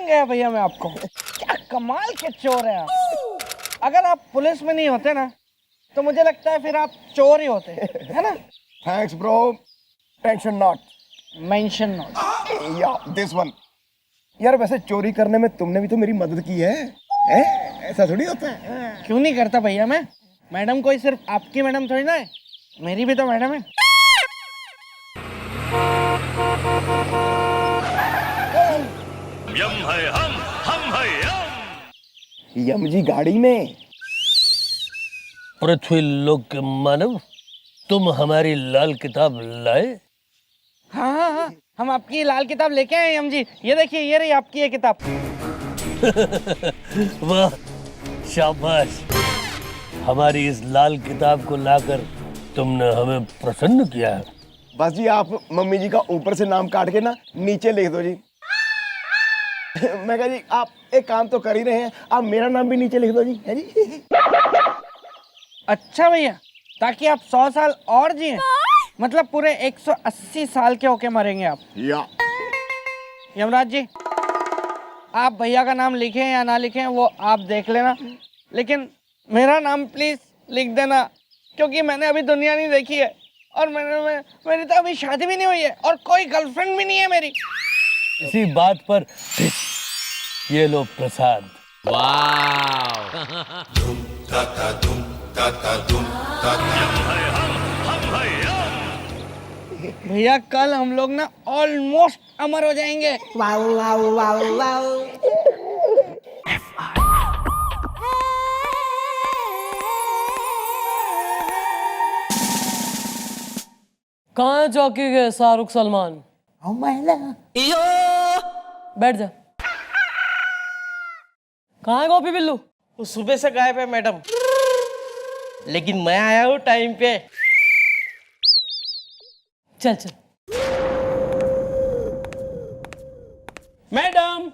गया भैया मैं आपको। क्या कमाल के चोर हैं आप। अगर आप पुलिस में नहीं होते ना तो मुझे लगता है फिर आप चोर ही होते, है ना? Thanks bro, tension not, mention not. या दिस वन। यार वैसे चोरी करने में तुमने भी तो मेरी मदद की है? ऐसा थोड़ी होता है। क्यों नहीं करता भैया मैं? मैडम कोई सिर्फ आपकी मैडम थोड़ी ना है, मेरी भी तो मैडम है। यम है हम है यम। यम जी गाड़ी में। पृथ्वी लोक के मानव, तुम हमारी लाल किताब लाए? हाँ हाँ हाँ, हम आपकी लाल किताब लेके आए यम जी। ये देखिए, ये रही आपकी ये किताब। वाह, शाबाश। हमारी इस लाल किताब को लाकर तुमने हमें प्रसन्न किया है। बस जी आप मम्मी जी का ऊपर से नाम काट के ना नीचे लिख दो जी। मैं कहा जी आप एक काम तो कर ही रहे हैं, आप मेरा नाम भी नीचे लिख दो जी, है जी? अच्छा भैया, ताकि आप 100 साल और जिए, मतलब पूरे 180 साल के होके मरेंगे आप। या यमराज जी, आप भैया का नाम लिखें या ना लिखें वो आप देख लेना, लेकिन मेरा नाम प्लीज लिख देना, क्योंकि मैंने अभी दुनिया नहीं देखी है और मेरी तो अभी शादी भी नहीं हुई है और कोई गर्लफ्रेंड भी नहीं है मेरी। इसी बात पर ये लो प्रसाद। भैया कल हम लोग ना ऑलमोस्ट अमर हो जाएंगे। Wow wow wow wow. कहाँ है चौकी के शाहरुख सलमान? बैठ जा। कहाँ है गोपी बिल्लू? वो सुबह से गायब है मैडम, लेकिन मैं आया हूँ टाइम पे। चल चल। Madam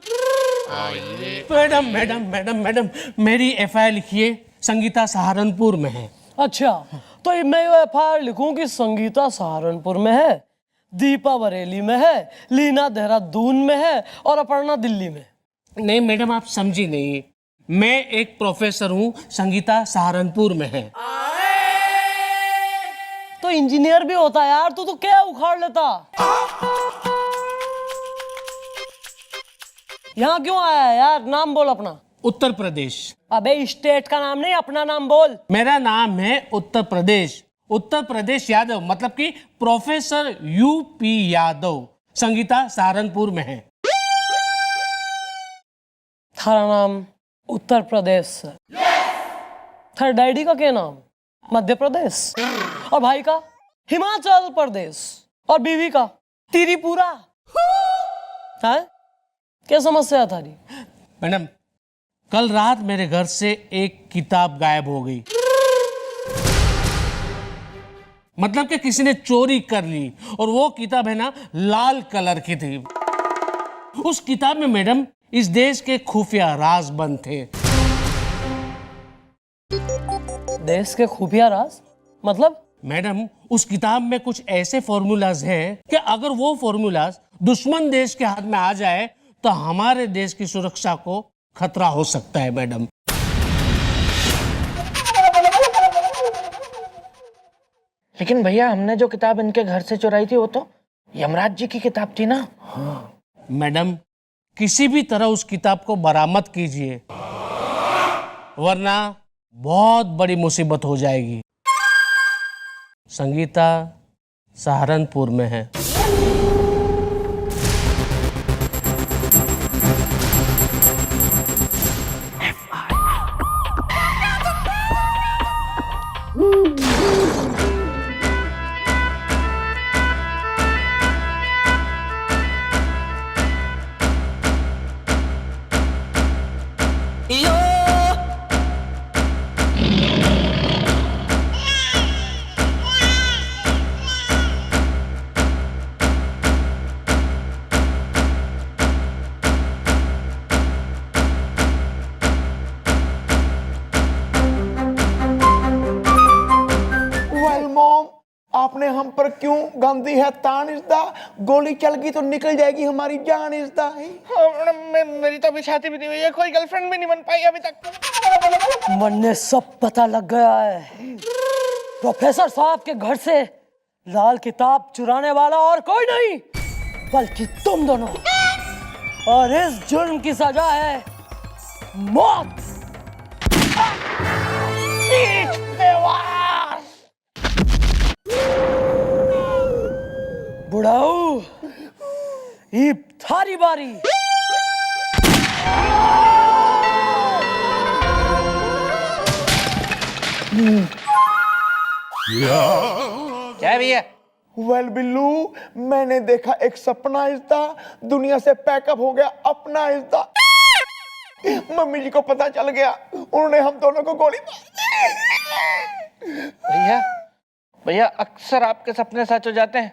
madam madam madam madam मेरी एफआईआर लिखिए, संगीता सहारनपुर में है। अच्छा, तो मैं एफआईआर लिखूं कि संगीता सहारनपुर में है, दीपा बरेली में है, लीना देहरादून में है और अपर्णा दिल्ली में। नहीं मैडम, आप समझी नहीं। मैं एक प्रोफेसर हूँ, संगीता सहारनपुर में है। तो इंजीनियर भी होता यार, तू तो क्या उखाड़ लेता। यहाँ क्यों आया है यार? नाम बोल अपना। उत्तर प्रदेश। अबे स्टेट का नाम नहीं, अपना नाम बोल। मेरा नाम है उत्तर प्रदेश, उत्तर प्रदेश यादव, मतलब कि प्रोफेसर यूपी यादव। संगीता सहारनपुर में है। थारा नाम उत्तर प्रदेश से। थारे डैडी का क्या नाम? मध्य प्रदेश। और भाई का? हिमाचल प्रदेश। और बीवी का? त्रिपुरा। है क्या समस्या थारी? मैडम, कल रात मेरे घर से एक किताब गायब हो गई, मतलब कि किसी ने चोरी कर ली, और वो किताब है ना लाल कलर की थी। उस किताब में मैडम इस देश के खुफिया राज बंद थे। देश के खुफिया राज मतलब? मैडम, उस किताब में कुछ ऐसे फॉर्मूलाज हैं कि अगर वो फॉर्मूलाज दुश्मन देश के हाथ में आ जाए तो हमारे देश की सुरक्षा को खतरा हो सकता है मैडम। लेकिन भैया हमने जो किताब इनके घर से चुराई थी वो तो यमराज जी की किताब थी ना। मैडम, किसी भी तरह उस किताब को बरामद कीजिए, वरना बहुत बड़ी मुसीबत हो जाएगी। संगीता सहारनपुर में है। हम पर क्यों गांधी है तान इसदा, गोली चल गई तो निकल जाएगी हमारी जान इसदा। हाँ, मैडम मेरी तो अभी शादी भी नहीं हुई है, कोई गर्लफ्रेंड भी नहीं बन पाई अभी तक। मन्ने सब पता लग गया है। प्रोफेसर साहब के घर से लाल किताब चुराने वाला और कोई नहीं बल्कि तुम दोनों, और इस जुर्म की सजा है मौत। बुढ़ाऊ, ये थारी बारी। क्या भैया? वेल बिल्लू, मैंने देखा एक सपना इसदा, दुनिया से पैकअप हो गया अपना इसदा। मम्मी जी को पता चल गया, उन्होंने हम दोनों को गोली मार दी। भैया भैया अक्सर आपके सपने सच हो जाते हैं,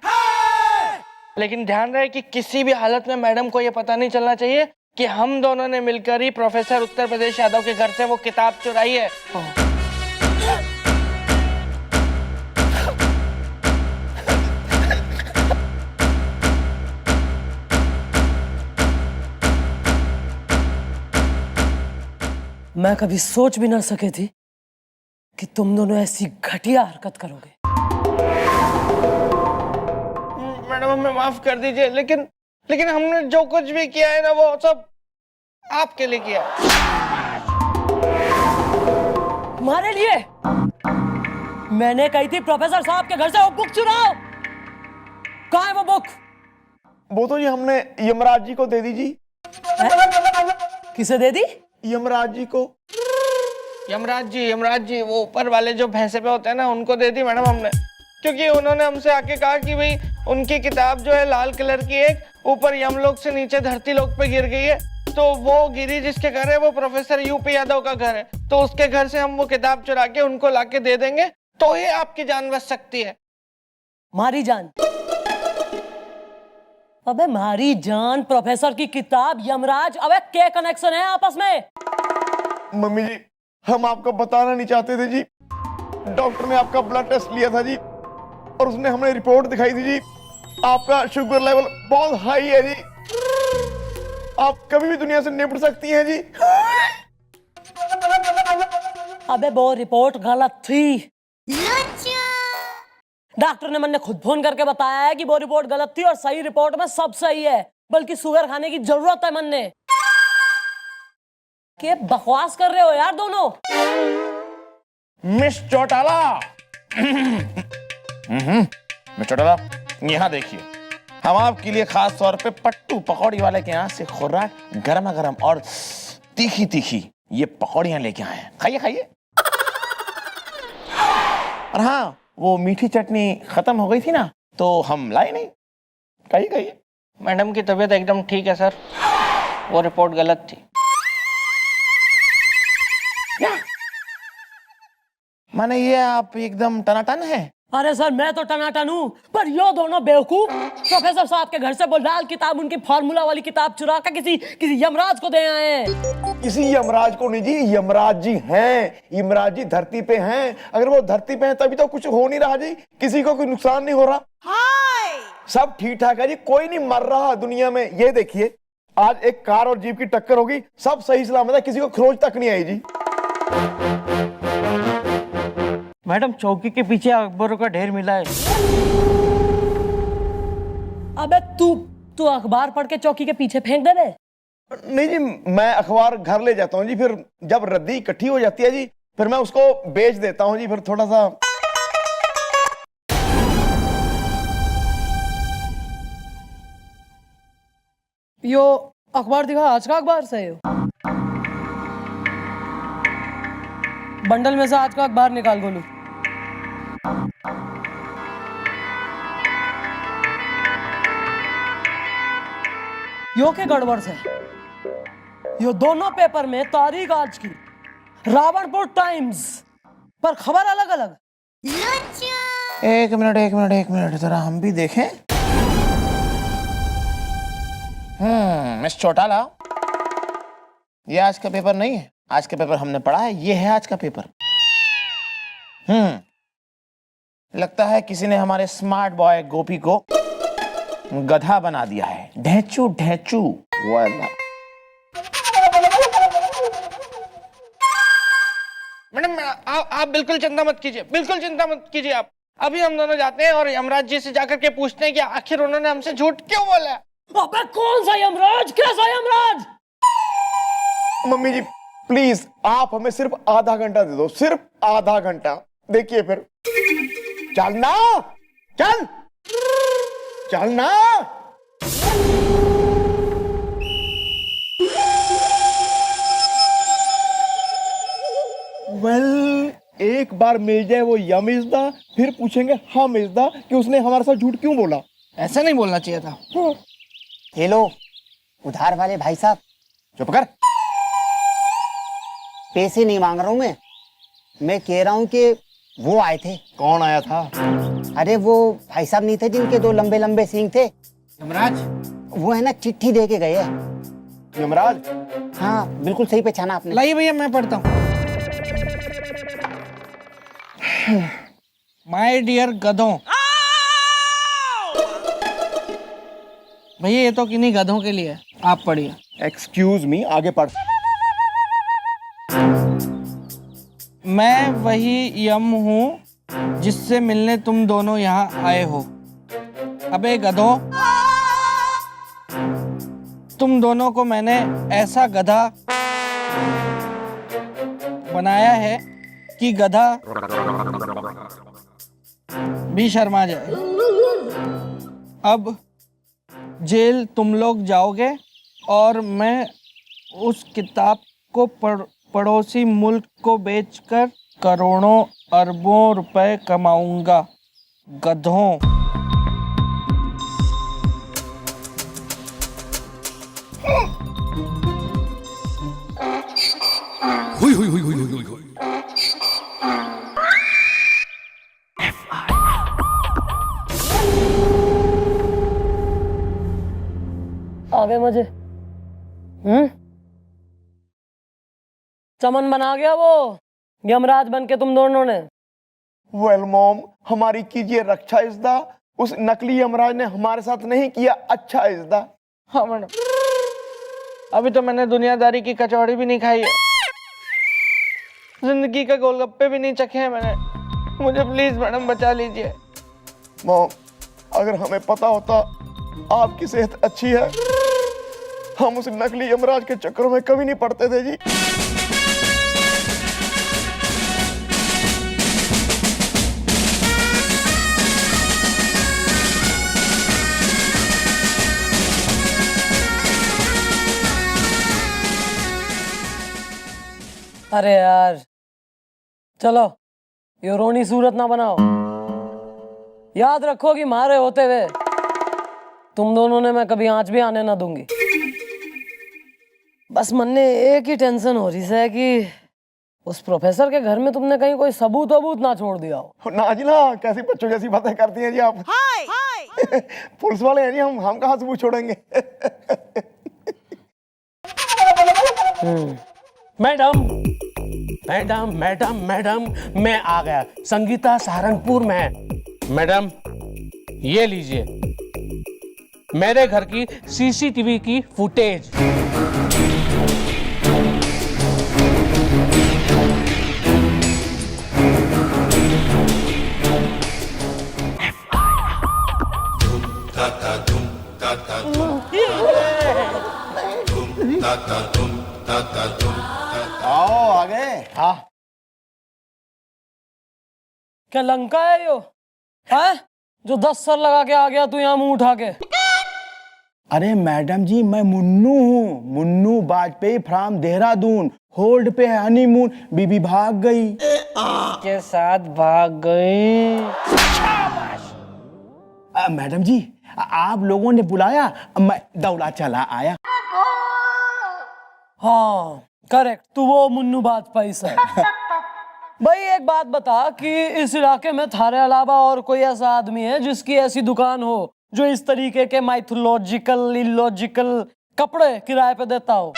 लेकिन ध्यान रहे कि किसी भी हालत में मैडम को ये पता नहीं चलना चाहिए कि हम दोनों ने मिलकर ही प्रोफेसर उत्तर प्रदेश यादव के घर से वो किताब चुराई है। मैं कभी सोच भी ना सके थी कि तुम दोनों ऐसी घटिया हरकत करोगे। मैडम हमें माफ कर दीजिए, लेकिन हमने जो कुछ भी किया है ना वो सब आपके लिए किया। तुम्हारे लिए? मैंने कही थी प्रोफेसर साहब के घर से वो बुक चुराओ। कहाँ है वो बुक? वो तो जी हमने यमराज जी को दे दी जी। किसे दे दी? यमराज जी को। यमराज जी वो ऊपर वाले जो भैंसे पे होते हैं ना, उनको दे दी मैडम हमने, क्योंकि उन्होंने हमसे आके कहा कि भाई उनकी किताब जो है लाल कलर की, एक ऊपर यमलोक से नीचे धरती लोक पे गिर गई है, तो वो गिरी जिसके घर है वो प्रोफेसर यूपी यादव का घर है, तो उसके घर से हम वो किताब चुरा के उनको लाके दे देंगे तो ही आपकी जान बच सकती है। मारी जान? अबे मारी जान, प्रोफेसर की किताब, यमराज, अबे क्या कनेक्शन है आपस में? मम्मी जी, हम आपको बताना नहीं चाहते थे जी। डॉक्टर ने आपका ब्लड टेस्ट लिया था जी, और उसने हमें रिपोर्ट दिखाई थी जी, आपका शुगर लेवल बहुत हाई है जी, आप कभी भी दुनिया से निपट सकती हैं जी। अबे वो रिपोर्ट गलत थी। डॉक्टर ने मैंने खुद फोन करके बताया है कि वो रिपोर्ट गलत थी और सही रिपोर्ट में सब सही है, बल्कि शुगर खाने की जरूरत है मन्ने। क्या बकवास कर रहे हो यार दोनों? मिस चौटाला, मिस चौटाला, यहाँ देखिए, हम आपके लिए खास तौर पे पट्टू पकौड़ी वाले के यहाँ से खुर्राक गरमा गरम और तीखी तीखी ये पकौड़ियां लेके आए हैं। खाइए खाइए। और हाँ, वो मीठी चटनी खत्म हो गई थी ना, तो हम लाए नहीं। खाइए खाइए। मैडम की तबीयत एकदम ठीक है सर, वो रिपोर्ट गलत थी। माने ये आप एकदम टनाटन है? अरे सर मैं तो टनाटन हूँ, पर यो दोनों बेवकूफ प्रोफेसर साहब के घर से वो लाल किताब, उनकी फार्मूला वाली किताब चुरा कर किसी यमराज को दे आए हैं। किसी यमराज को नहीं जी, यमराज जी हैं। यमराज जी धरती पे हैं, अगर वो धरती पे हैं तभी तो कुछ हो नहीं रहा जी, किसी को कोई नुकसान नहीं हो रहा। सब ठीक ठाक है जी, कोई नहीं मर रहा दुनिया में। ये देखिए, आज एक कार और जीप की टक्कर होगी, सब सही सलामत है, किसी को खरोच तक नहीं आई जी। मैडम चौकी के पीछे अखबारों का ढेर मिला है। अबे तू अखबार पढ़ के चौकी के पीछे फेंक दे रहे? नहीं जी, मैं अखबार घर ले जाता हूँ जी, फिर जब रद्दी इकट्ठी हो जाती है जी, फिर मैं उसको बेच देता हूँ जी, फिर थोड़ा सा। यो अखबार दिखा, आज का अखबार से यो बंडल में से आज का अखबार निकाल गोलू। यो के गड़बड़ से यो दोनों पेपर में तारीख आज की, रावणपुर टाइम्स पर खबर अलग अलग। एक मिनट जरा हम भी देखें। मिस चौटाला, ये आज का पेपर नहीं है, आज का पेपर हमने पढ़ा है, ये है आज का पेपर। लगता है किसी ने हमारे स्मार्ट बॉय गोपी को गधा बना दिया है। ढेंचू ढेंचू। वाला मैडम आप बिल्कुल चिंता मत कीजिए, बिल्कुल चिंता मत कीजिए आप। अभी हम दोनों जाते हैं और यमराज जी से जाकर के पूछते हैं कि आखिर उन्होंने हमसे झूठ क्यों बोला है। अबे कौन सा यमराज, कैसा यमराज? मम्मी जी प्लीज आप हमें सिर्फ आधा घंटा दे दो, सिर्फ आधा घंटा। देखिए फिर चलना, चल चलना। वेल एक बार मिल जाए वो यमिज़दा, फिर पूछेंगे हम इज़दा कि उसने हमारे साथ झूठ क्यों बोला। ऐसा नहीं बोलना चाहिए था। हेलो उधार वाले भाई साहब, चुप कर। पैसे नहीं मांग रहा हूँ मैं कह रहा हूँ कि वो आए थे। कौन आया था? अरे वो भाई साहब नहीं थे जिनके दो लंबे लंबे सींग थे? यमराज? वो है ना, चिट्ठी दे के गए हैं। यमराज? हाँ बिल्कुल सही पहचाना आपने। लाइए भैया मैं पढ़ता हूँ। माय डियर गधों। भैया ये तो किन्हीं गधों के लिए है, आप पढ़िए। एक्सक्यूज मी, आगे पढ़। मैं वही यम हूँ जिससे मिलने तुम दोनों यहाँ आए हो। अबे गधों, तुम दोनों को मैंने ऐसा गधा बनाया है कि गधा भी शर्मा जाए। अब जेल तुम लोग जाओगे और मैं उस किताब को पड़ोसी मुल्क को बेचकर करोड़ों अरबों रुपए कमाऊंगा। गधों। आ गए मजे? चमन बना गया वो यमराज बन के तुम दोनों ने। वेल मॉम, हमारी कीजिए रक्षा इज़दा। उस नकली यमराज ने हमारे साथ नहीं किया अच्छा इज़दा। हाँ मैडम, अभी तो मैंने दुनियादारी की कचौड़ी भी नहीं खाई है, जिंदगी के गोलगप्पे भी नहीं चखे हैं मैंने। मुझे प्लीज मैडम बचा लीजिए। मॉम, अगर हमें पता होता आपकी सेहत अच्छी है, हम उस नकली यमराज के चक्करों में कभी नहीं पड़ते थे जी। अरे यार चलो ये रोनी सूरत ना बनाओ। याद रखो कि मारे होते हुए तुम दोनों ने मैं कभी आंच भी आने ना दूंगी। बस मन में एक ही टेंशन हो रही है कि उस प्रोफेसर के घर में तुमने कहीं कोई सबूत वबूत ना छोड़ दिया हो। नाजिला, कैसी बच्चों जैसी बातें करती हैं जी आप। हाय पुलिस वाले हैं जी, हम कहाँ सबूत छोड़ेंगे। मैडम मैडम मैडम मैडम, मैं आ गया। संगीता सहारनपुर में है। मैडम ये लीजिए मेरे घर की सीसीटीवी की फुटेज। आओ आ गए। हाँ क्या लंका है यो है जो 10 सर लगा के आ गया तू यहाँ मुंह उठा के? अरे मैडम जी, मैं मुन्नू हूँ, मुन्नू वाजपेयी फ्रॉम देहरादून। होल्ड पे है हनीमून। बीबी भाग गई। के साथ भाग गई। मैडम जी आप लोगों ने बुलाया, मैं दौड़ा चला आया। हाँ करेक्ट, तू वो मुन्नू वाजपेयी से। भाई एक बात बता कि इस इलाके में थारे अलावा और कोई ऐसा आदमी है जिसकी ऐसी दुकान हो जो इस तरीके के माइथोलॉजिकल इलॉजिकल कपड़े किराए पे देता हो?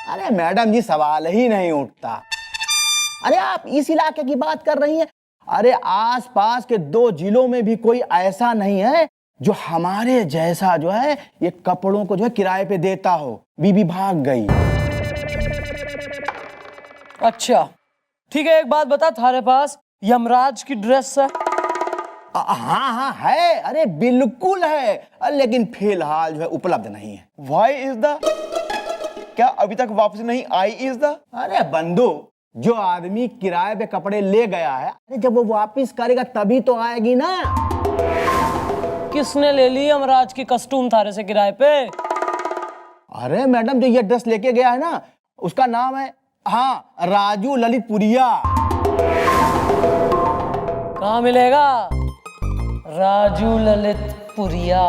अरे मैडम जी सवाल ही नहीं उठता। अरे आप इस इलाके की बात कर रही हैं, अरे आसपास के 2 जिलों में भी कोई ऐसा नहीं है जो हमारे जैसा जो है ये कपड़ों को जो है किराए पे देता हो। बीबी भाग गई। अच्छा ठीक है, एक बात बता, थारे पास यमराज की ड्रेस है? हाँ हाँ है, अरे बिल्कुल है, लेकिन फिलहाल जो है उपलब्ध नहीं है। Why is the? क्या अभी तक वापस नहीं आई is the? अरे बंधु, जो आदमी किराए पे कपड़े ले गया है, अरे जब वो वापस करेगा तभी तो आएगी ना। किसने ले ली यमराज की कस्टूम थारे से किराए पे? अरे मैडम, जो ये ड्रेस लेके गया है ना, उसका नाम है, हाँ, राजू ललितपुरिया। कहाँ मिलेगा राजू ललितपुरिया?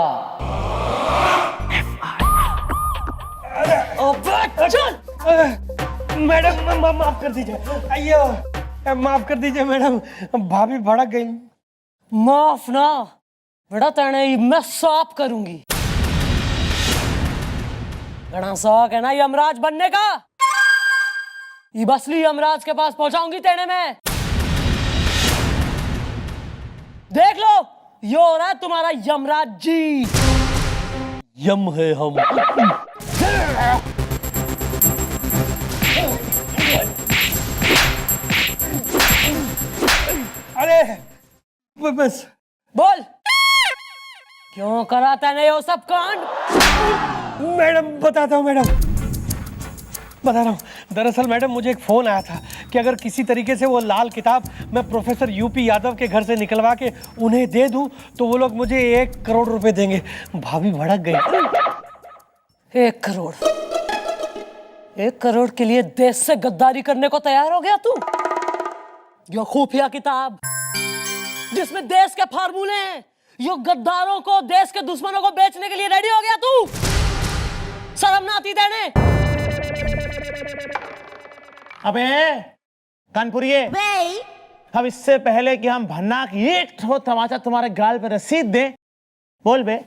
मैडम माफ कर दीजिए, अयो माफ कर दीजिए मैडम, भाभी भड़क गई। माफ ना बेटा, तेने मैं साफ करूंगी। घना शौक है ना यमराज बनने का, ये बसली यमराज के पास पहुंचाऊंगी तेने में। देख लो, यो हो रहा है तुम्हारा यमराज जी। यम है हम। अरे बस बोल, क्यों करा तैने ये सब कांड? मैडम बताता हूँ, मैडम बता रहा हूँ। दरअसल मैडम मुझे एक फोन आया था कि अगर किसी तरीके से वो लाल किताब मैं प्रोफेसर यूपी यादव के घर से निकलवा के उन्हें दे दूं तो वो लोग मुझे 1 करोड़ रुपए देंगे। भाभी भड़क गई। 1 करोड़? 1 करोड़ के लिए देश से गद्दारी करने को तैयार हो गया तू? यो खुफिया किताब जिसमें देश के फार्मूले हैं, यो गद्दारों को, देश के दुश्मनों को बेचने के लिए रेडी हो गया तू? शर्म ना आती तेने? अबे कानपुरिये, अब इससे पहले कि हम भन्नाक एक ठो तमाचा तुम्हारे गाल पे रसीद दे, बोल बे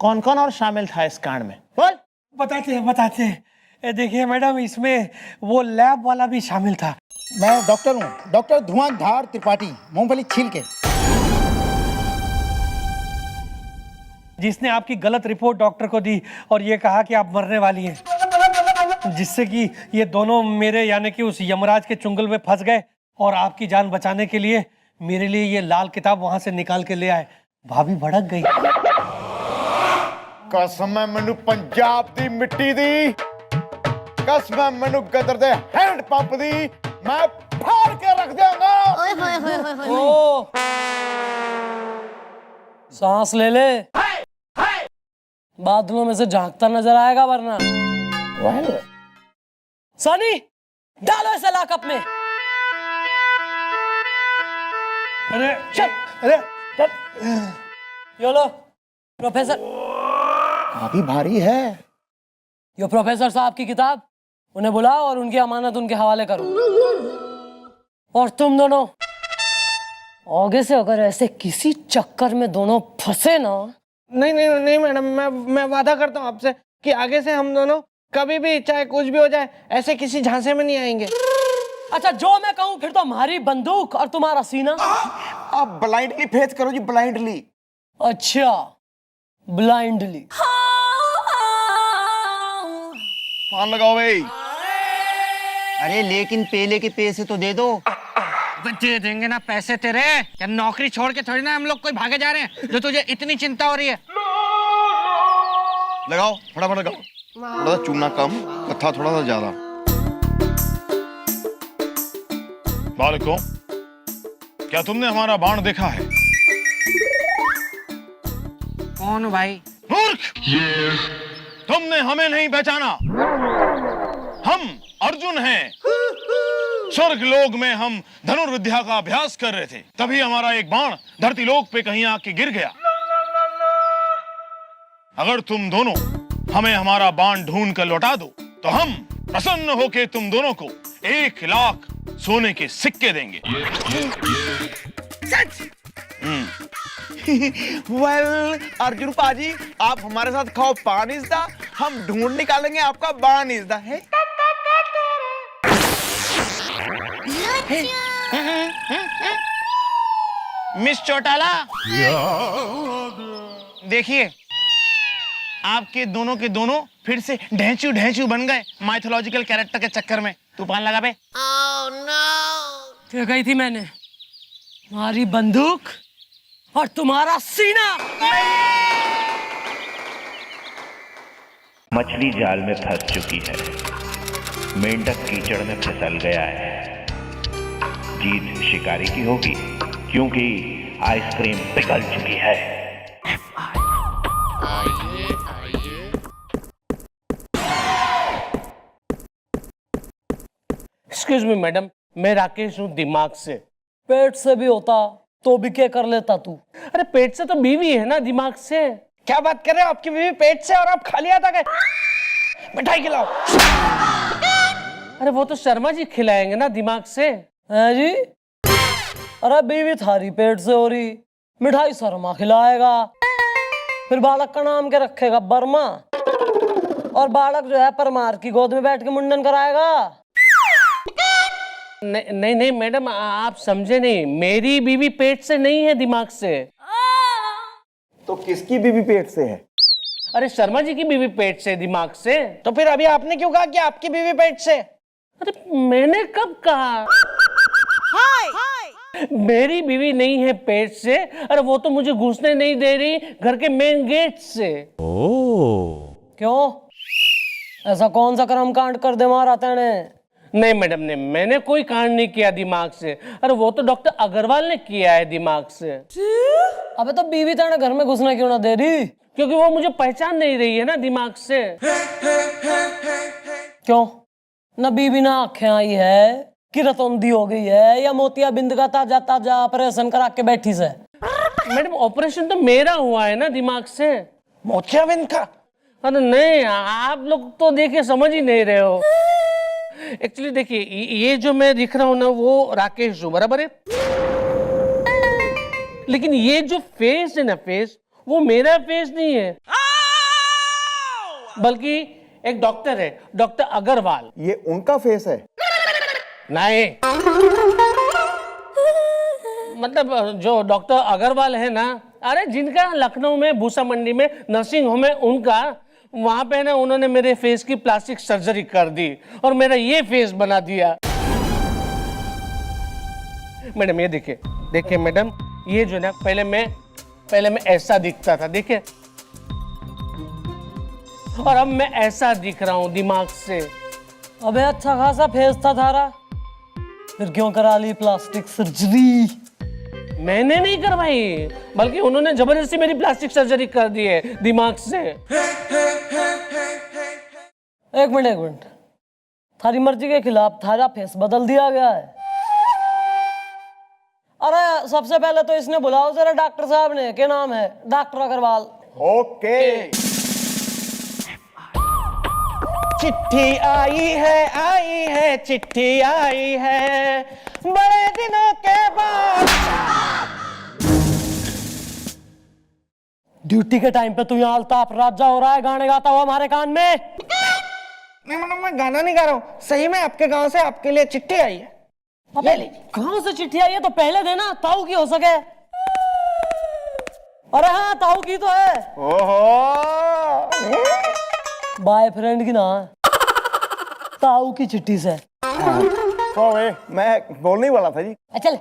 कौन कौन और शामिल था इस कांड में? बोल। बताते हैं। देखिए मैडम, इसमें वो लैब वाला भी शामिल था। मैं डॉक्टर हूँ, डॉक्टर धुआंधार त्रिपाठी, मूंगफली छील के। जिसने आपकी गलत रिपोर्ट डॉक्टर को दी और ये कहा कि आप मरने वाली हैं, जिससे कि ये दोनों मेरे यानी कि उस यमराज के चुंगल में फंस गए और आपकी जान बचाने के लिए मेरे लिए ये लाल किताब वहां से निकाल के ले आए। भाभी भड़क गई। कसम है मैनू पंजाब दी मिट्टी दी, कसम है मैनू गदर दे हैंड पंप दी, मैं फाड़ के रख दूंगा। ओ, सांस ले ले, बादलों में से झांकता नजर आएगा वरना। सनी, डालो इसे लॉकअप में। अरे चल, अरे यो लो प्रोफेसर। काफी भारी है। यो प्रोफेसर साहब की किताब, उन्हें बुलाओ और उनकी अमानत उनके हवाले करो। और तुम दोनों आगे से अगर ऐसे किसी चक्कर में दोनों फंसे ना। नहीं मैडम, मैं वादा करता हूँ आपसे कि आगे से हम दोनों कभी भी, चाहे कुछ भी हो जाए, ऐसे किसी झांसे में नहीं आएंगे। अच्छा, जो मैं कहूँ फिर तो हमारी बंदूक और तुम्हारा सीना। आप ब्लाइंडली फेस करो जी, ब्लाइंडली। अच्छा, ब्लाइंडली। पान लगाओ भाई। अरे लेकिन पेले के पैसे तो दे दो। दे देंगे ना पैसे तेरे, क्या नौकरी छोड़ के थोड़ी ना हम लोग कोई भागे जा रहे हैं जो तुझे इतनी चिंता हो रही है। लगाओ फटाफट लगाओ, थोड़ा सा चूना कम, कत्था थोड़ा सा ज्यादा। बालकों, क्या तुमने हमारा बाण देखा है? कौन भाई? मूर्ख! तुमने हमें नहीं पहचाना। हम अर्जुन हैं। स्वर्ग लोक में हम धनुर्विद्या का अभ्यास कर रहे थे, तभी हमारा एक बाण धरती लोक पे कहीं आके गिर गया। अगर तुम दोनों हमें हमारा बाण ढूंढ कर लौटा दो तो हम प्रसन्न होके तुम दोनों को 1 लाख सोने के सिक्के देंगे। वेल अर्जुन पाजी, आप हमारे साथ खाओ पान इज़दा, हम ढूंढ निकालेंगे आपका बाण इज़दा है। मिस चौटाला, देखिए आपके दोनों के दोनों फिर से ढेंचू ढेंचू बन गए माइथोलॉजिकल कैरेक्टर के चक्कर में। तूफान लगा बे। क्या कही थी मैंने? तुम्हारी बंदूक और तुम्हारा सीना। मछली जाल में फंस चुकी है, मेंढक कीचड़ में फिसल गया है। जीत शिकारी की होगी क्योंकि आइसक्रीम पिघल चुकी है। एक्सक्यूज मी मैडम, मैं राकेश हूँ दिमाग से। पेट से भी होता तो भी क्या कर लेता तू? अरे पेट से तो बीवी है ना, दिमाग से। क्या बात कर रहे हो? आपकी बीवी पेट से और आप खाली आता गए? मिठाई खिलाओ। अरे वो तो शर्मा जी खिलाएंगे ना, दिमाग से। है जी? अरे बीवी थारी पेट से हो रही, मिठाई शर्मा खिलाएगा, फिर बालक का नाम क्या रखेगा? बर्मा। और बालक जो है परमार की गोद में बैठ के मुंडन कराएगा। नहीं नहीं मैडम, आप समझे नहीं, मेरी बीवी पेट से नहीं है, दिमाग से। तो किसकी बीवी पेट से है? अरे शर्मा जी की बीवी पेट से, दिमाग से। तो फिर अभी आपने क्यों कहा कि आपकी बीवी पेट से? अरे मैंने कब कहा? मेरी बीवी नहीं है पेट से। अरे वो तो मुझे घुसने नहीं दे रही घर के मेन गेट से। क्यों? ऐसा कौन सा कर्म कांड कर दे मारा तेने? नहीं मैडम ने, मैंने कोई कांड नहीं किया दिमाग से। अरे वो तो डॉक्टर अग्रवाल ने किया है दिमाग से। अबे तो बीवी तेने घर में घुसना क्यों ना दे रही? क्योंकि वो मुझे पहचान नहीं रही है ना, दिमाग से। क्यों? न बीवी ना आंखें आई है कि रतौंधी हो गई है, या मोतिया बिंद का ताजा ताजा ऑपरेशन करा के बैठी से? मैडम ऑपरेशन तो मेरा हुआ है ना, दिमाग से। मोतियाबिंद का? अरे नहीं, आप लोग तो देखिए समझ ही नहीं रहे हो। एक्चुअली देखिए, ये जो मैं दिख रहा हूँ ना, वो राकेश हूँ, बराबर है। लेकिन ये जो फेस है ना, फेस, वो मेरा फेस नहीं है, बल्कि एक डॉक्टर है, डॉक्टर अग्रवाल। ये उनका फेस है? नहीं, मतलब जो डॉक्टर अग्रवाल है ना, अरे जिनका लखनऊ में भूसा मंडी में नर्सिंग होम है, उनका वहां पे ना उन्होंने मेरे फेस की प्लास्टिक सर्जरी कर दी और मेरा ये फेस बना दिया। मैडम ये देखिए, देखिए मैडम, ये जो ना पहले मैं ऐसा दिखता था, देखिए, और अब मैं ऐसा दिख रहा हूं दिमाग से। अबे अच्छा खासा फेस था थारा, फिर क्यों करा ली प्लास्टिक सर्जरी? मैंने नहीं करवाई, बल्कि उन्होंने जबरदस्ती मेरी प्लास्टिक सर्जरी कर दी है दिमाग से। एक मिनट, थारी मर्जी के खिलाफ थारा फेस बदल दिया गया है। अरे सबसे पहले तो इसने बुलाओ जरा डॉक्टर साहब ने, क्या नाम है? डॉक्टर अग्रवाल। ओके। चिट्ठी आई है, चिट्ठी आई है, बड़े दिनों के बाद। ड्यूटी के टाइम पे तू यहाँ अल्ताफ राजा हो रहा है, गाने गाता हुआ हमारे कान में। नहीं मैडम, मैं गाना नहीं गा रहा हूँ, सही में आपके गांव से आपके लिए चिट्ठी आई है। गांव से चिट्ठी आई है तो पहले देना, ताऊ की हो सके। अरे हाँ, ताऊ की तो है। ओहो, बॉयफ्रेंड की ना, ताऊ की चिट्ठी से। मैं बोलने ही वाला था जी। चल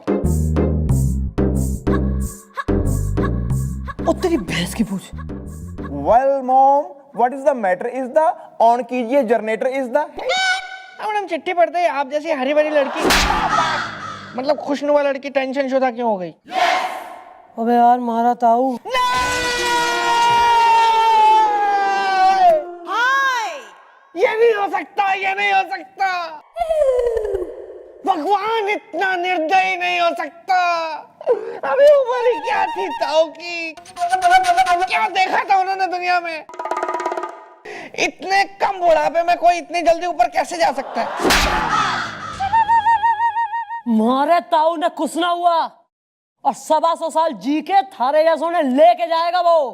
ओ तेरी भैंस की पूछ। Well mom, what is the matter? Is the on कीजिए जनरेटर इज द। मैडम चिट्ठी पढ़ते ही आप जैसी हरी भरी लड़की, मतलब खुशनुमा लड़की टेंशन शुदा क्यों हो गई? अबे यार मारा ताऊ। ये नहीं हो सकता, ये नहीं हो सकता। भगवान इतना निर्दयी नहीं हो सकता। अभी उम्र ही क्या थी ताऊ की, क्या देखा था उन्होंने दुनिया में? इतने कम बुढ़ापे में कोई इतनी जल्दी ऊपर कैसे जा सकता है? मारे ताऊ ने कुछ ना हुआ, और 125 साल जी के थारे जैसों ने लेके जाएगा वो।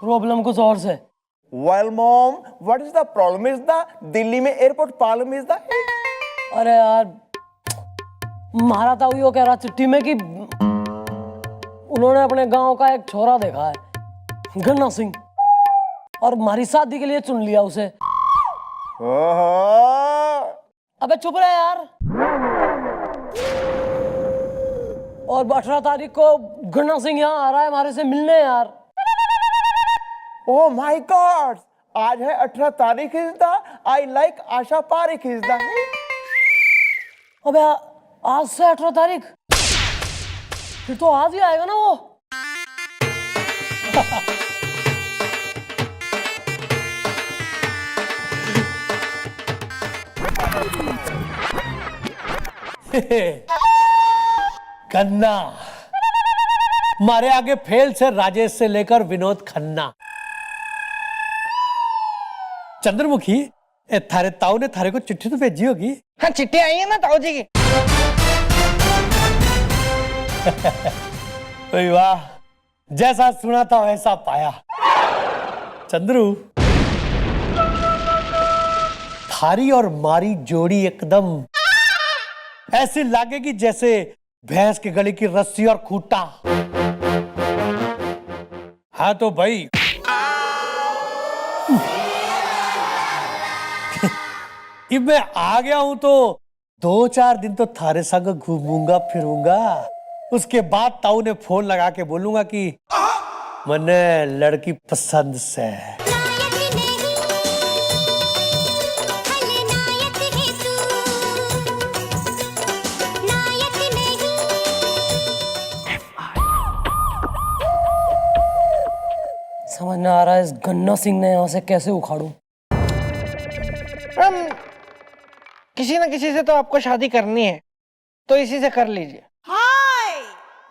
प्रॉब्लम कुछ और से। Well mom, what is the problem? Is the Delhi में एयरपोर्ट प्रॉब्लम इज द। अरे यार महारा ताऊ यो कह रहा चिट्ठी में कि उन्होंने अपने गांव का एक छोरा देखा है, गन्ना सिंह, और हमारी शादी के लिए चुन लिया उसे। ओहो, अबे चुप रहे यार। और 18 तारीख को गन्ना सिंह यहाँ आ रहा है हमारे से मिलने यार। ओह माय गॉड, आज है 18 तारीख is the I like Asha Parik is the. अबे आज से 18 तारीख, फिर तो आज ही आएगा ना वो। गन्ना, मारे आगे फेल से राजेश से लेकर विनोद खन्ना। चंद्रमुखी, थारे ताऊ ने थारे को चिट्ठी तो भेजी होगी। हाँ, चिट्ठी आई है ना ताऊ जी की। ओए वाह, जैसा सुना था वैसा पाया। चंद्रू, थारी और मारी जोड़ी एकदम ऐसी लागेगी जैसे भैंस के गले की रस्सी और खूंटा। हाँ तो भाई, कि मैं आ गया हूं तो 2-4 दिन तो थारे संग घूमूंगा फिरूंगा। उसके बाद ताऊ ने फोन लगा के बोलूंगा कि मने लड़की पसंद से। समझ में आ रहा है इस गन्ना सिंह ने यहाँ से कैसे उखाड़ूं। किसी न किसी से तो आपको शादी करनी है, तो इसी से कर लीजिए।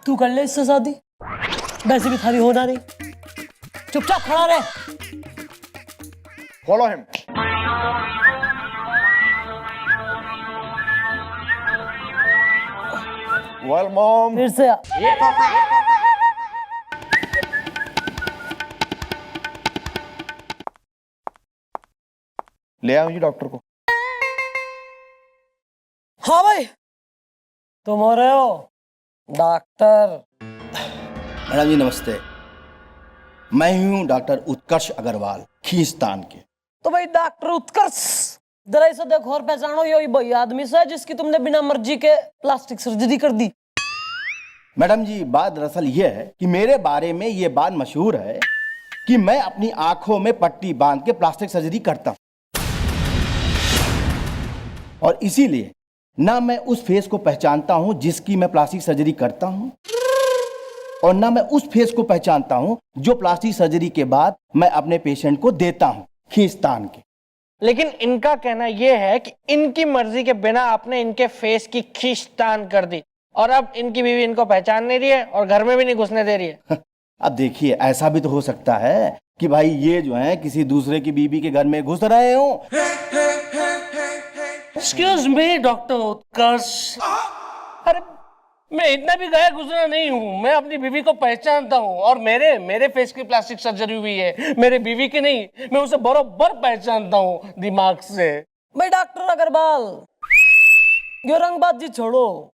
तू कर ले इससे शादी, वैसे भी थारी होना नहीं। चुपचाप खड़ा रहे। Follow him. वेल मॉम, फिर से ले आओ जी डॉक्टर को। हाँ भाई, तुम हो रहे हो डॉक्टर? मैडम जी नमस्ते, मैं ही हूँ डॉक्टर उत्कर्ष अग्रवाल, खींचतान के। तो भाई डॉक्टर उत्कर्ष, जरा इसे देखो और पहचानो, यही वही आदमी से जिसकी तुमने बिना मर्जी के प्लास्टिक सर्जरी कर दी। मैडम जी बात दरअसल ये है कि मेरे बारे में ये बात मशहूर है कि मैं अपनी आंखों में पट्टी बांध के प्लास्टिक सर्जरी करता हूँ, और इसीलिए ना मैं उस फेस को पहचानता हूं जिसकी मैं प्लास्टिक सर्जरी करता हूं, और ना मैं उस फेस को पहचानता हूं जो प्लास्टिक सर्जरी के बाद मैं अपने पेशेंट को देता हूं, खींचतान के। लेकिन इनका कहना यह है कि इनकी मर्जी के बिना आपने इनके फेस की खींचतान कर दी, और अब इनकी बीवी इनको पहचान नहीं रही है और घर में भी नहीं घुसने दे रही है। अब देखिए, ऐसा भी तो हो सकता है कि भाई ये जो है किसी दूसरे की बीवी के घर में घुस रहे हो। एक्सक्यूज मी डॉक्टर उत्कर्ष। अरे मैं इतना भी गया गुजरा नहीं हूँ, मैं अपनी बीवी को पहचानता हूँ, और मेरे फेस की प्लास्टिक सर्जरी हुई है, मेरे बीवी की नहीं। मैं उसे बरोबर पहचानता हूँ दिमाग से। भाई डॉक्टर अग्रवाल, ये रंगबाजी छोड़ो।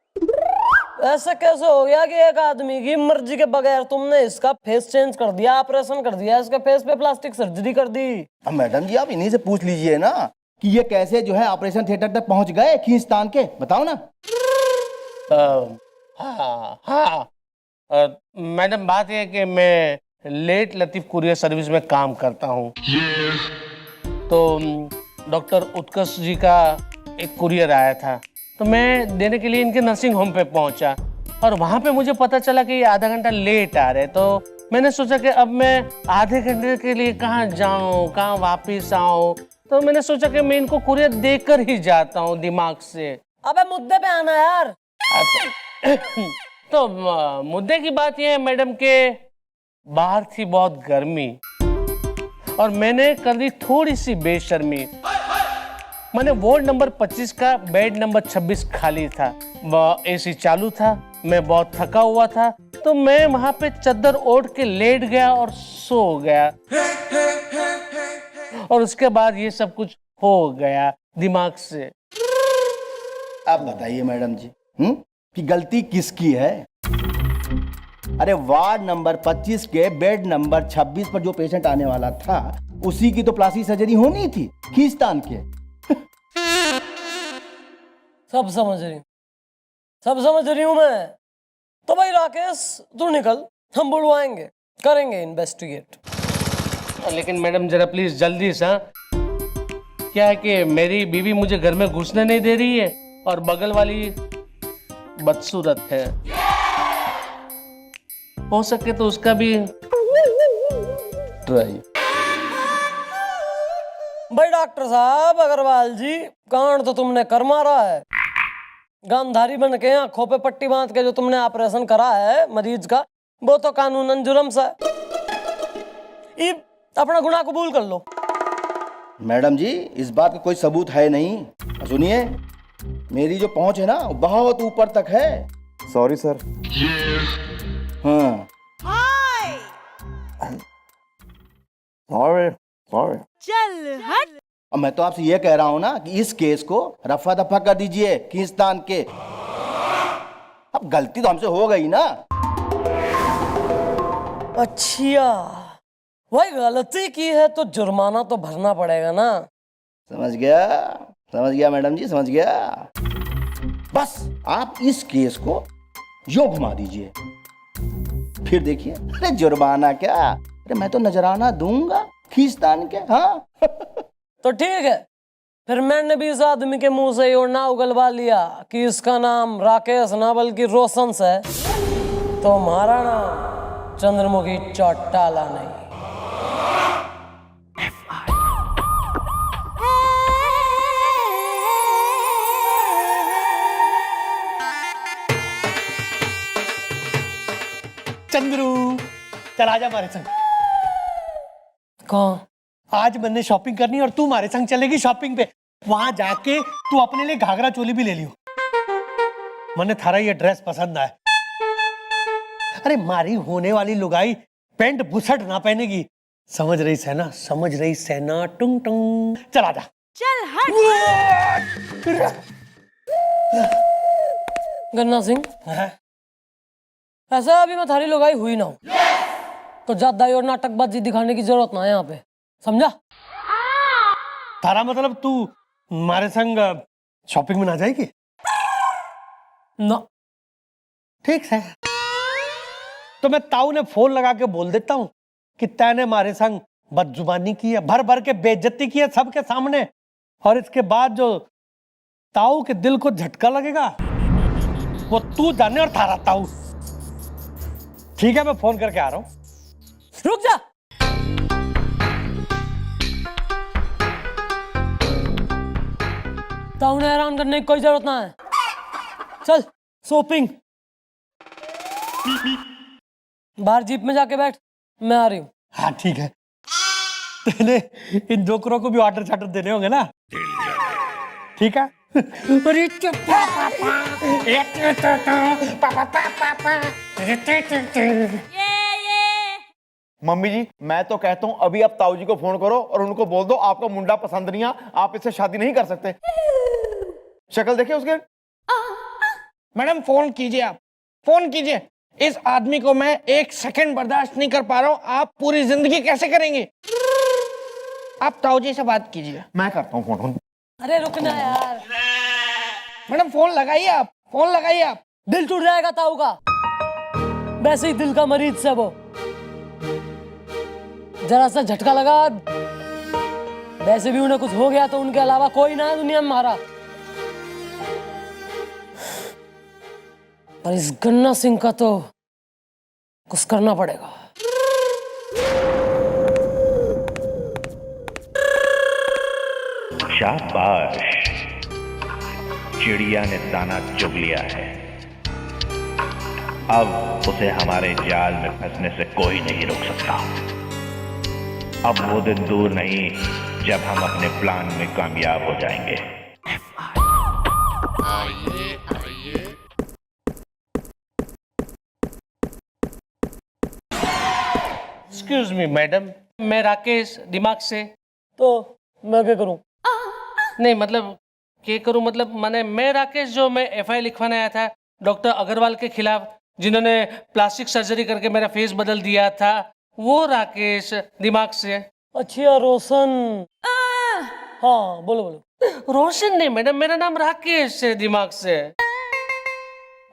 ऐसा कैसे हो गया कि एक आदमी की मर्जी के बगैर तुमने इसका फेस चेंज कर दिया, ऑपरेशन कर दिया, इसके फेस पे प्लास्टिक सर्जरी कर दी? अब मैडम जी आप इन्हीं से पूछ लीजिए ना कि ये कैसे जो है ऑपरेशन थिएटर तक पहुंच गए खींचतान के, बताओ ना। हाँ, मैडम बात यह है कि मैं लेट लतीफ कुरियर सर्विस में काम करता हूँ। तो डॉक्टर उत्कर्ष जी का एक कुरियर आया था, तो मैं देने के लिए इनके नर्सिंग होम पे पहुंचा, और वहां पे मुझे पता चला कि ये आधा घंटा लेट आ रहे। तो मैंने सोचा कि अब मैं आधे घंटे के लिए कहाँ जाऊं, कहाँ वापिस आऊं, तो मैंने सोचा कि मैं इनको कुरियर देकर ही जाता हूँ दिमाग से। अबे मुद्दे पे आना यार। तो मुद्दे की बात यह है मैडम के बाहर थी बहुत गर्मी, और मैंने कर दी थोड़ी सी बेशर्मी। मैंने वार्ड नंबर 25 का बेड नंबर 26 खाली था, वह एसी चालू था, मैं बहुत थका हुआ था, तो मैं वहां पे चद्दर ओढ़ के लेट गया और सो गया, और उसके बाद ये सब कुछ हो गया दिमाग से। अब बताइए मैडम जी, कि गलती किसकी है। अरे वार्ड नंबर 25 के बेड नंबर 26 पर जो पेशेंट आने वाला था उसी की तो प्लास्टिक सर्जरी होनी थी, खींचतान के। सब समझ रही हूँ, सब समझ रही हूँ मैं। तो भाई राकेश तू निकल, हम बुलवाएंगे, करेंगे इन्वेस्टिगेट। लेकिन मैडम जरा प्लीज जल्दी से। क्या है कि मेरी बीवी मुझे घर में घुसने नहीं दे रही है और बगल वाली बदसूरत है। हो सके तो उसका भी ट्राई। भाई डॉक्टर साहब अग्रवाल जी, कांड तो तुमने कर मारा है। गांधारी बन के आंखों पे पट्टी बांध के जो तुमने ऑपरेशन करा है मरीज का, वो तो कानूनन जुर्म सा है। ये अपना गुनाह कबूल कर लो। मैडम जी इस बात का कोई सबूत है नहीं। सुनिए, मेरी जो पहुंच है ना बहुत ऊपर तक है। Sorry sir. हाँ सॉरी सॉरी। अब मैं तो आपसे ये कह रहा हूं ना कि इस केस को रफा दफा कर दीजिए खींचतान के। अब गलती तो हमसे हो गई ना। अच्छा भाई, गलती की है तो जुर्माना तो भरना पड़ेगा ना। समझ गया मैडम जी, समझ गया। बस आप इस केस को यूं घुमा दीजिए, फिर देखिए। अरे जुर्माना क्या, अरे मैं तो नजराना दूंगा खींचतान के। हाँ तो ठीक है, फिर मैंने भी इस आदमी के मुंह से और ना उगलवा लिया कि इसका नाम राकेश ना बल्कि रोशन है, तो हमारा नाम चंद्रमुखी चौटाला नहीं। चंद्रू चल आजा हमारे संग। कहाँ? आज मैंने शॉपिंग करनी है और तू हमारे संग चलेगी शॉपिंग पे। वहां जाके तू अपने लिए घाघरा चोली भी ले लियो। मैंने थारा ये ड्रेस पसंद आया। अरे मारी होने वाली लुगाई पैंट बुसट ना पहनेगी, समझ रही सेना, समझ रही सेना। टुंग टुंग चल आजा। चल हट। गन्ना सिंह, ऐसा अभी मैं थारी लगाई हुई ना हूं, तो ज्यादा और नाटकबाजी दिखाने की जरूरत ना है यहाँ पे, समझा? थारा मतलब तू हमारे संग शॉपिंग में ना जाएगी? ना। ठीक है, तो मैं ताऊ ने फोन लगा के बोल देता हूँ कि तैने हमारे संग बदजुबानी की है, भर भर के बेइज्जती की है सबके सामने, और इसके बाद जो ताऊ के दिल को झटका लगेगा वो तू जाने और थारा ताऊ। ठीक है, मैं फोन करके आ रहा हूँ। रुक जा। ताऊ ने हैरान करने की कोई जरूरत ना है। चल शॉपिंग। बाहर जीप में जाके बैठ, मैं आ रही हूँ। हाँ ठीक है। तेने इन जोकरों को भी ऑर्डर चार्टर देने होंगे ना? ठीक है। अरे मम्मी जी मैं तो कहता हूँ अभी आप ताऊ जी को फोन करो और उनको बोल दो आपका मुंडा पसंद नहीं है, आप इससे शादी नहीं कर सकते। शक्ल देखिए उसके। मैडम फोन कीजिए, आप फोन कीजिए। इस आदमी को मैं एक सेकंड बर्दाश्त नहीं कर पा रहा हूँ। आप पूरी जिंदगी कैसे करेंगे? आप ताऊ जी से बात कीजिए। मैं करता हूँ फोन। अरे रुकना यार। मैडम फोन लगाइए, आप फोन लगाइए। आप दिल टूट जाएगा ताऊ का, वैसे ही दिल का मरीज से वो। जरा सा झटका लगा, वैसे भी उन्हें कुछ हो गया तो उनके अलावा कोई ना है दुनिया में हमारा। पर इस गन्ना सिंह का तो कुछ करना पड़ेगा। शाबाश, चिड़िया ने दाना चुग लिया है। अब उसे हमारे जाल में फंसने से कोई नहीं रोक सकता। अब वो दिन दूर नहीं जब हम अपने प्लान में कामयाब हो जाएंगे। एक्सक्यूज मी मैडम, मैं राकेश दिमाग से। तो मैं क्या करूं? नहीं मतलब क्या करूं, मतलब मैं राकेश जो मैं एफआईआर लिखवाने आया था डॉक्टर अग्रवाल के खिलाफ, जिन्होंने प्लास्टिक सर्जरी करके मेरा फेस बदल दिया था, वो राकेश दिमाग से। अच्छा रोशन, हाँ बोलो बोलो। रोशन नहीं मैडम, मेरा नाम राकेश है दिमाग से।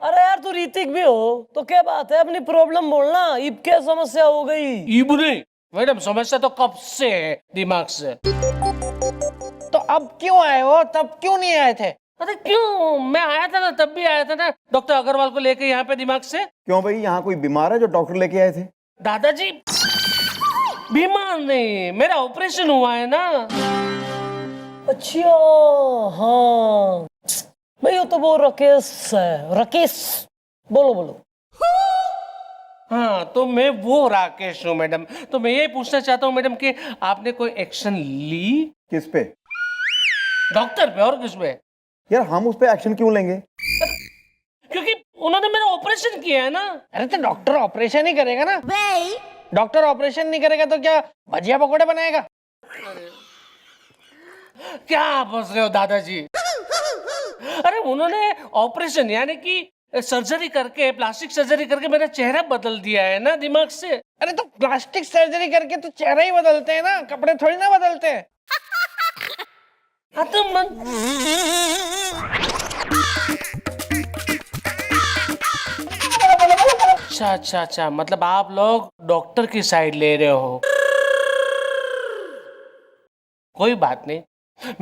अरे यार तू ऋतिक भी हो तो क्या बात है, अपनी प्रॉब्लम बोलना। इब क्या समस्या हो गई? ईब नहीं मैडम, समस्या तो कब से है दिमाग से। तो अब क्यों आए हो, तब क्यों नहीं आए थे? अरे क्यों, मैं आया था ना, तब भी आया था ना डॉक्टर अग्रवाल को लेके यहाँ पे दिमाग से। क्यों भाई, यहाँ कोई बीमार है जो डॉक्टर लेके आए थे? दादाजी बीमार नहीं, मेरा ऑपरेशन हुआ है ना। अच्छा हाँ भाई, वो तो वो राकेश है, राकेश। बोलो बोलो। हाँ तो मैं वो राकेश हूँ मैडम। तो मैं ये पूछना चाहता हूँ मैडम कि आपने कोई एक्शन ली? किस पे? डॉक्टर पे, और किस पे? यार हम उस पे एक्शन क्यों लेंगे? क्योंकि उन्होंने मेरा ऑपरेशन किया है ना। अरे तो डॉक्टर ऑपरेशन ही करेगा ना। डॉक्टर ऑपरेशन नहीं करेगा तो क्या भजिया पकोड़े बनाएगा? क्या आप हंस रहे हो दादाजी? अरे उन्होंने ऑपरेशन यानी कि सर्जरी करके, प्लास्टिक सर्जरी करके मेरा चेहरा बदल दिया है ना दिमाग से। अरे तो प्लास्टिक सर्जरी करके तो चेहरा ही बदलते हैं ना, कपड़े थोड़ी ना बदलते हैं। हाँ तो अच्छा, मतलब आप लोग डॉक्टर की साइड ले रहे हो। कोई बात नहीं,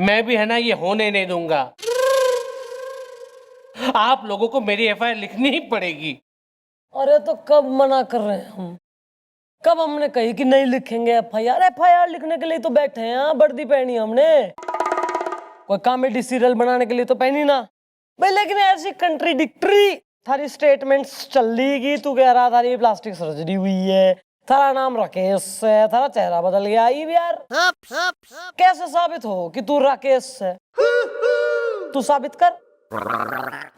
मैं भी है ना ये होने नहीं दूंगा। आप लोगों को मेरी एफआईआर लिखनी ही पड़ेगी। अरे तो कब मना कर रहे हैं हम? कब हमने कही कि नहीं लिखेंगे एफआईआर? एफआईआर लिखने के लिए तो बैठे हैं, वर्दी पहनी हमने। कोई कॉमेडी सीरियल बनाने के लिए तो पहनी ना भाई। लेकिन ऐसी कंट्रीडिक्टरी थारी स्टेटमेंट्स चल रही। तू कह रहा थारी प्लास्टिक सर्जरी हुई है, थारा नाम राकेश है, थारा चेहरा बदल गया। यार कैसे साबित हो कि तू राकेश है? तू साबित कर।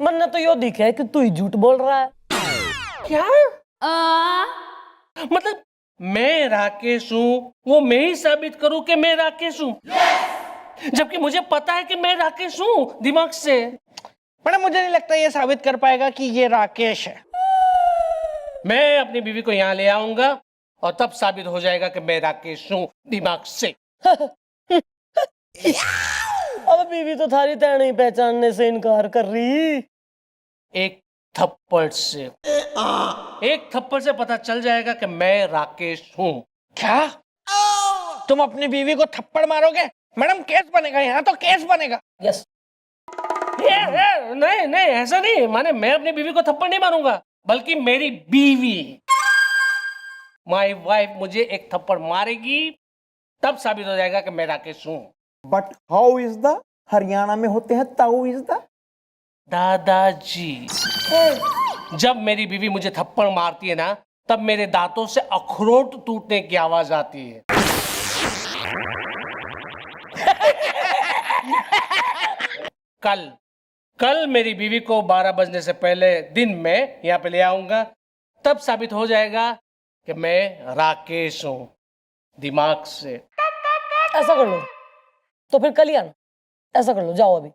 मैंने तो यो दिखा है कि तू ही झूठ बोल रहा है। क्या मतलब मैं राकेश हूँ, वो मैं ही साबित करूं कि मैं राकेश हूँ? जबकि मुझे पता है कि मैं राकेश हूँ दिमाग से। मैडम मुझे नहीं लगता ये साबित कर पाएगा कि ये राकेश है। मैं अपनी बीवी को यहाँ ले आऊंगा और तब साबित हो जाएगा कि मैं राकेश हूँ दिमाग से। अब बीवी तो थारी तय नहीं पहचानने से इनकार कर रही। एक थप्पड़ से, एक थप्पड़ से पता चल जाएगा कि मैं राकेश हूँ। क्या तुम अपनी बीवी को थप्पड़ मारोगे? मैडम केस बनेगा, यहाँ तो केस बनेगा। यस। नहीं नहीं ऐसा नहीं, माने मैं अपनी बीवी को थप्पड़ नहीं मारूंगा, बल्कि मेरी बीवी, माय वाइफ, मुझे एक थप्पड़ मारेगी, तब साबित हो जाएगा कि मैं राकेश हूँ। But how is the, Haryana में होते हैं ताऊ इज द। दादाजी जब मेरी बीवी मुझे थप्पड़ मारती है ना, तब मेरे दांतों से अखरोट टूटने की आवाज आती है। कल मेरी बीवी को 12 बजने से पहले दिन में यहाँ पे ले आऊंगा, तब साबित हो जाएगा कि मैं राकेश हूँ दिमाग से। ऐसा कर लो तो फिर कल ही आना। ऐसा कर लो, जाओ अभी।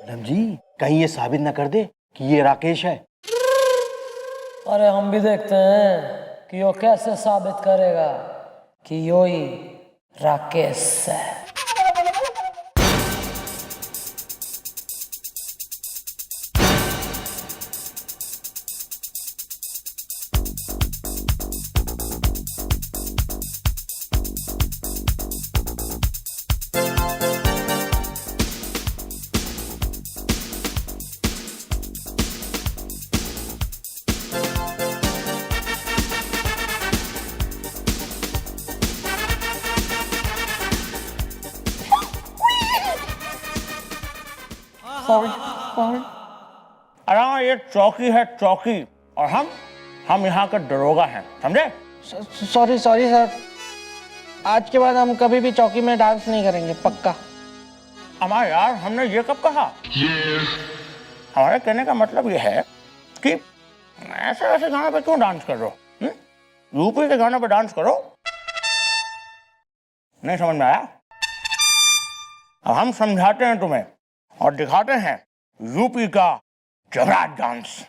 मैडम जी कहीं ये साबित ना कर दे कि ये राकेश है। अरे हम भी देखते हैं कि यो कैसे साबित करेगा कि यो ही राकेश है। अरे ये चौकी है चौकी, और हम यहाँ के दरोगा हैं, समझे? सॉरी सर, आज के बाद हम कभी भी चौकी में डांस नहीं करेंगे, पक्का। हमारे यार हमने ये कब कहा? हमारे कहने का मतलब ये है कि ऐसे गाने पे क्यों डांस कर रहे हो? यूपी के गाने पे डांस करो, नहीं समझ में आया? अब हम समझाते हैं तुम्हें और दिखाते हैं यूपी का जबरा डांस।